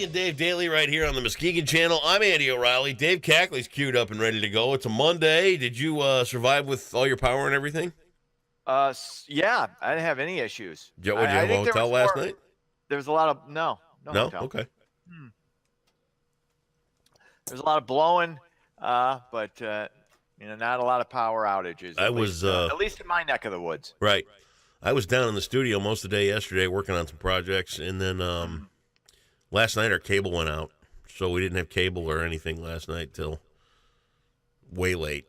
O'Reilly and Dave Daly right here on the Muskegon Channel. I'm Andy O'Reilly. Dave Cackley's queued up and ready to go. It's a Monday. Did you survive with all your power and everything? Yeah, I didn't have any issues. Did you have a hotel last night? There was a lot of no hotel. Okay. There's a lot of blowing, but not a lot of power outages. At least in my neck of the woods. Right. I was down in the studio most of the day yesterday working on some projects, and then last night our cable went out, so we didn't have cable or anything last night till way late.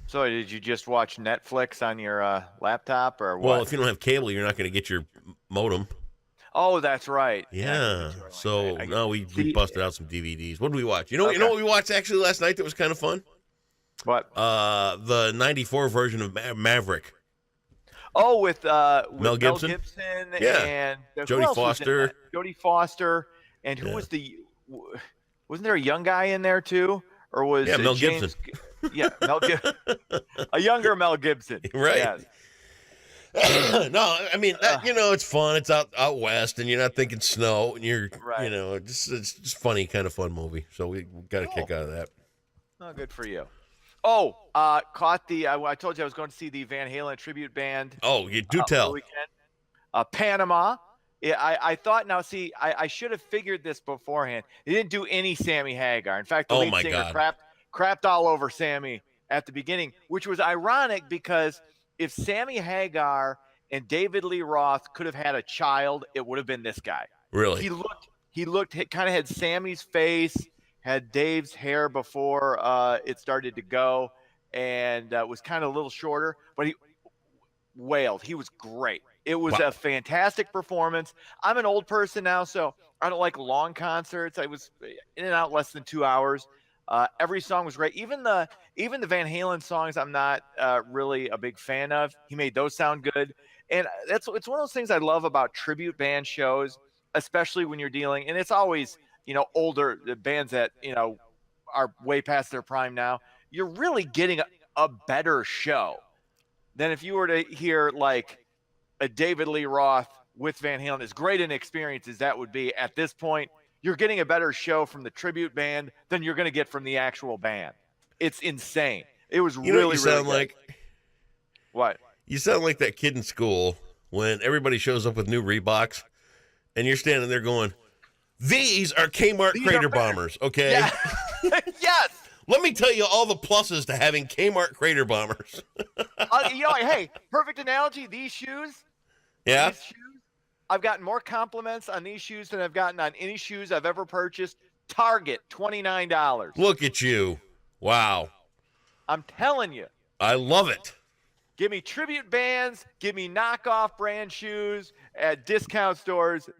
So did you just watch Netflix on your laptop or what? Well, if you don't have cable, you're not going to get your modem. Oh, that's right. Yeah. So no, we busted out some DVDs. What did we watch? You know what we watched actually last night that was kind of fun? What? The '94 version of Maverick. Oh, with Mel Gibson and Jodie Foster. Jodie Foster, and who was wasn't there a young guy in there too? Or was Mel James, Gibson? Yeah, Mel Gibson. A younger Mel Gibson. Right. Yes. No, I mean, it's fun. It's out west, and you're not thinking snow, and you're, right. It's just funny, kind of fun movie. So we got a kick out of that. Oh, good for you. Oh, caught I told you I was going to see the Van Halen tribute band. Oh, you do tell. Panama. Yeah, I thought. Now, see, I should have figured this beforehand. They didn't do any Sammy Hagar. In fact, the lead singer crapped all over Sammy at the beginning, which was ironic because if Sammy Hagar and David Lee Roth could have had a child, it would have been this guy. Really? He kind of had Sammy's face, had Dave's hair before it started to go, and was kind of a little shorter, but he wailed. He was great. It was a fantastic performance. I'm an old person now, so I don't like long concerts. I was in and out less than 2 hours. Every song was great. Even the Van Halen songs I'm not really a big fan of. He made those sound good. And it's one of those things I love about tribute band shows, especially when you're dealing, and it's always, older bands that, are way past their prime now. You're really getting a better show than if you were to hear like a David Lee Roth with Van Halen. As great an experience as that would be at this point, you're getting a better show from the tribute band than you're going to get from the actual band. It's insane. It was really sound good. Like? What? You sound like that kid in school when everybody shows up with new Reeboks, and you're standing there going, "These are K-Mart Krator Bombers, okay?" Yeah. Yes. Let me tell you all the pluses to having K-Mart Krator Bombers. Hey, perfect analogy. These shoes. Yeah. These shoes, I've gotten more compliments on these shoes than I've gotten on any shoes I've ever purchased. Target, $29. Look at you. Wow. I'm telling you. I love it. Give me tribute bands. Give me knockoff brand shoes at discount stores.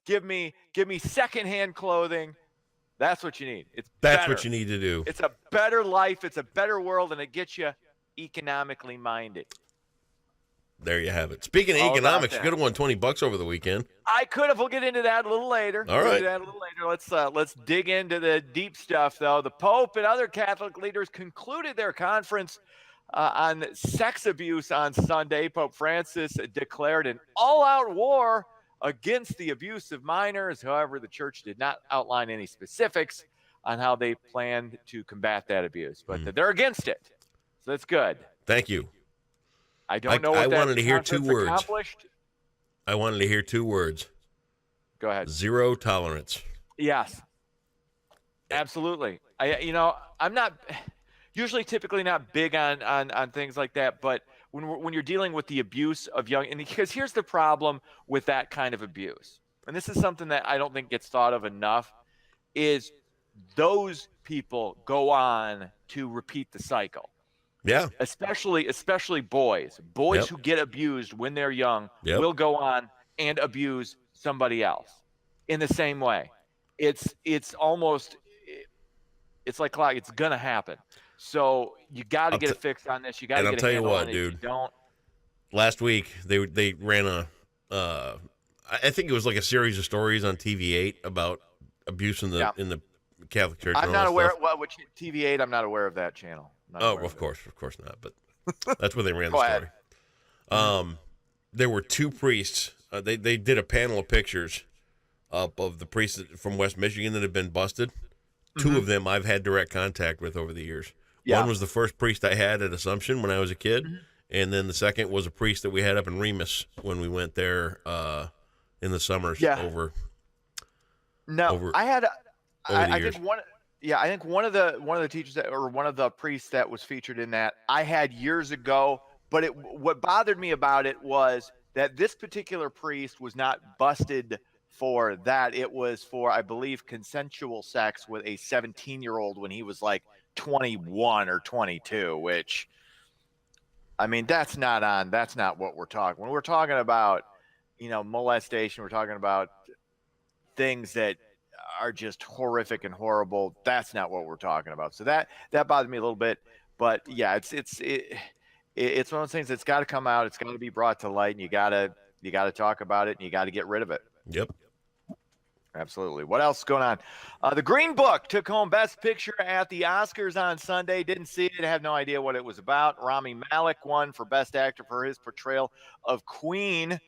Give me secondhand clothing. That's what you need. That's what you need to do. It's a better life. It's a better world, and it gets you economically minded. There you have it. Speaking of economics, you could have won $20 over the weekend. I could have. We'll get into that a little later. All right. Let's dig into the deep stuff, though. The Pope and other Catholic leaders concluded their conference on sex abuse on Sunday. Pope Francis declared an all-out war against the abuse of minors. However, the church did not outline any specifics on how they planned to combat that abuse, but they're against it. So that's good. Thank you. I don't know what I wanted to hear two words. Accomplished. I wanted to hear 2 words. Go ahead. Zero tolerance. Yes. Absolutely. I'm not typically not big on things like that, but when you're dealing with the abuse of young, and because here's the problem with that kind of abuse, and this is something that I don't think gets thought of enough, is those people go on to repeat the cycle. Yeah. Especially boys. Boys who get abused when they're young will go on and abuse somebody else in the same way. It's like clock. It's gonna happen. So you got to get a fix on this. You got to get a handle on it. Dude. If you don't. Last week they ran I think it was like a series of stories on TV8 about abuse in the Catholic Church. I'm not aware which TV8. I'm not aware of that channel. Of course not. But that's where they ran the story. There were 2 priests. They did a panel of pictures up of the priests from West Michigan that have been busted. Two Mhm. of them I've had direct contact with over the years. One Yeah. was the first priest I had at Assumption when I was a kid, Mhm. and then the second was a priest that we had up in Remus when we went there in the summers Yeah. over No, over I had. over the I think years. one. Yeah, I think one of the teachers that, or one of the priests that was featured in that I had years ago. But what bothered me about it was that this particular priest was not busted for that. It was for, I believe, consensual sex with a 17-year-old when he was like 21 or 22. Which, I mean, that's not on. That's not what we're talking. When we're talking about, molestation, we're talking about things that are just horrific and horrible. That's not what we're talking about. So that bothered me a little bit. But yeah, it's one of those things that's got to come out. It's got to be brought to light, and you gotta talk about it, and you got to get rid of it. Yep. Absolutely. What else is going on? The Green Book took home Best Picture at the Oscars on Sunday. Didn't see it. Have no idea what it was about. Rami Malek won for Best Actor for his portrayal of Queen.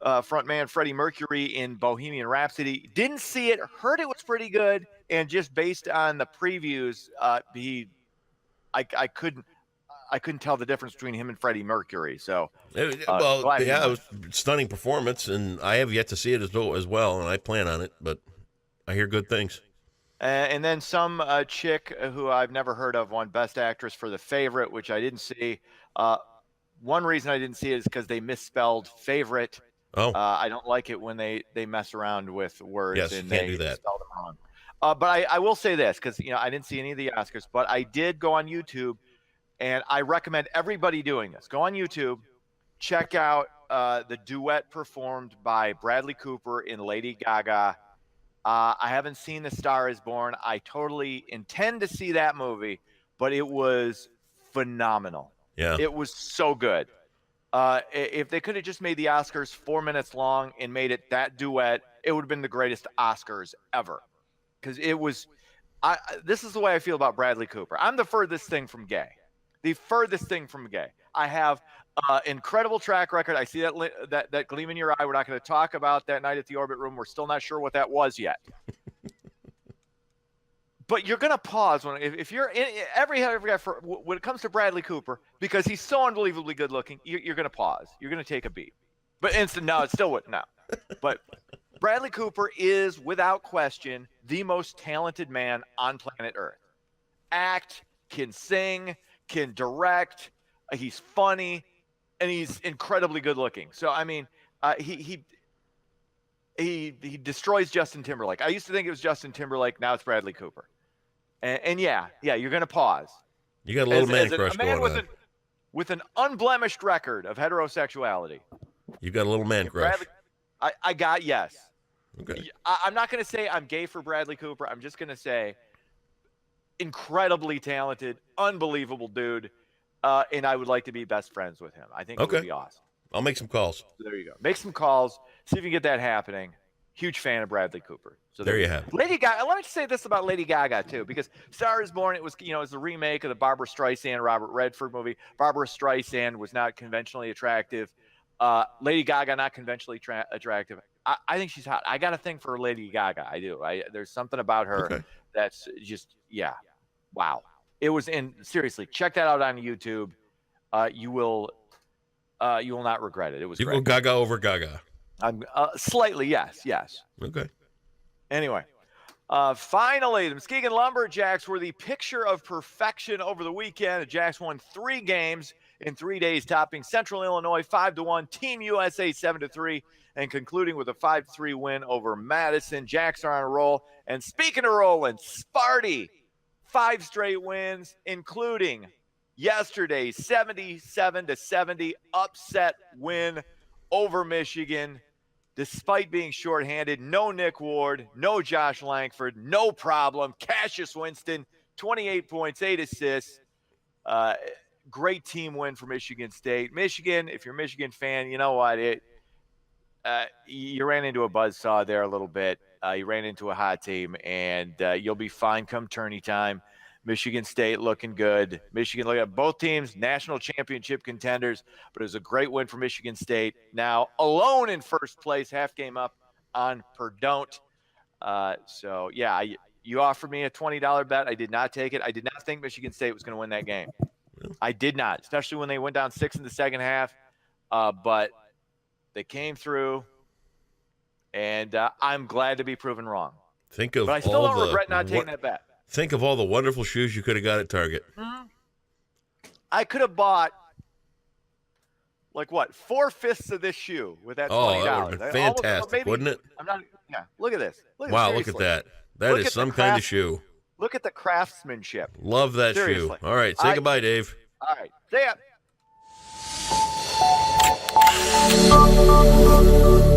Frontman Freddie Mercury in Bohemian Rhapsody. Didn't see it, heard it was pretty good, and just based on the previews, I couldn't tell the difference between him and Freddie Mercury. So, Well, glad he yeah, it won. was a stunning performance, and I have yet to see it as well, and I plan on it, but I hear good things. And then some chick who I've never heard of won Best Actress for The Favorite, which I didn't see. One reason I didn't see it is because they misspelled favorite. Oh, I don't like it when they mess around with words yes, you and can't they do that. spell them wrong. But I will say this because I didn't see any of the Oscars, but I did go on YouTube, and I recommend everybody doing this. Go on YouTube, check out the duet performed by Bradley Cooper and Lady Gaga. I haven't seen The Star Is Born. I totally intend to see that movie, but it was phenomenal. Yeah. It was so good. If they could have just made the Oscars 4 minutes long and made it that duet, it would have been the greatest Oscars ever. Because it was, this is the way I feel about Bradley Cooper. I'm the furthest thing from gay. The furthest thing from gay. I have incredible track record. I see that gleam in your eye. We're not going to talk about that night at the Orbit Room. We're still not sure what that was yet. But you're going to pause if you're in every guy when it comes to Bradley Cooper, because he's so unbelievably good looking, you're going to pause. You're going to take a beat. But no, it still wouldn't. No. But Bradley Cooper is, without question, the most talented man on planet Earth. Act, can sing, can direct. He's funny, and he's incredibly good looking. So, I mean, he destroys Justin Timberlake. I used to think it was Justin Timberlake. Now it's Bradley Cooper. And yeah, you're going to pause. You got a little man crush a man going on. with an unblemished record of heterosexuality. You got a little man crush. I got yes. Okay. I'm not going to say I'm gay for Bradley Cooper. I'm just going to say incredibly talented, unbelievable dude, and I would like to be best friends with him. I think it would be awesome. I'll make some calls. So there you go. Make some calls. See if you can get that happening. Huge fan of Bradley Cooper. So there you have it. Lady Gaga. Let me just say this about Lady Gaga too, because Star Is Born. It was it was a remake of the Barbara Streisand, Robert Redford movie. Barbara Streisand was not conventionally attractive. Lady Gaga, not conventionally attractive. I think she's hot. I got a thing for Lady Gaga. I do. There's something about her that's just wow. It was seriously, check that out on YouTube. You will not regret it. It was. You great. go Gaga over Gaga. I'm slightly yes. Okay. Anyway, finally, the Muskegon Lumberjacks were the picture of perfection over the weekend. The Jacks won 3 games in 3 days, topping Central Illinois 5-1, Team USA 7-3, and concluding with a 5-3 win over Madison. Jacks are on a roll. And speaking of rolling, Sparty, 5 straight wins, including yesterday's 77-70 upset win over Michigan. Despite being shorthanded, no Nick Ward, no Josh Langford, no problem. Cassius Winston, 28 points, 8 assists. Great team win for Michigan State. Michigan, if you're a Michigan fan, you know what? You ran into a buzzsaw there a little bit. You ran into a hot team, and you'll be fine come tourney time. Michigan State looking good. Michigan, look at both teams, national championship contenders, but it was a great win for Michigan State. Now alone in first place, half game up on per don't. So yeah, you offered me a $20 bet. I did not take it. I did not think Michigan State was going to win that game. I did not, especially when they went down 6 in the second half. But they came through, and I'm glad to be proven wrong. But I still don't regret not taking that bet. Think of all the wonderful shoes you could have got at Target. I could have bought, 4/5 of this shoe with that $20. Oh, that would have been fantastic, wouldn't it? Look at this. Wow, look at that. That is some kind of shoe. Look at the craftsmanship. Love that shoe. All right, say goodbye, Dave. All right, see ya.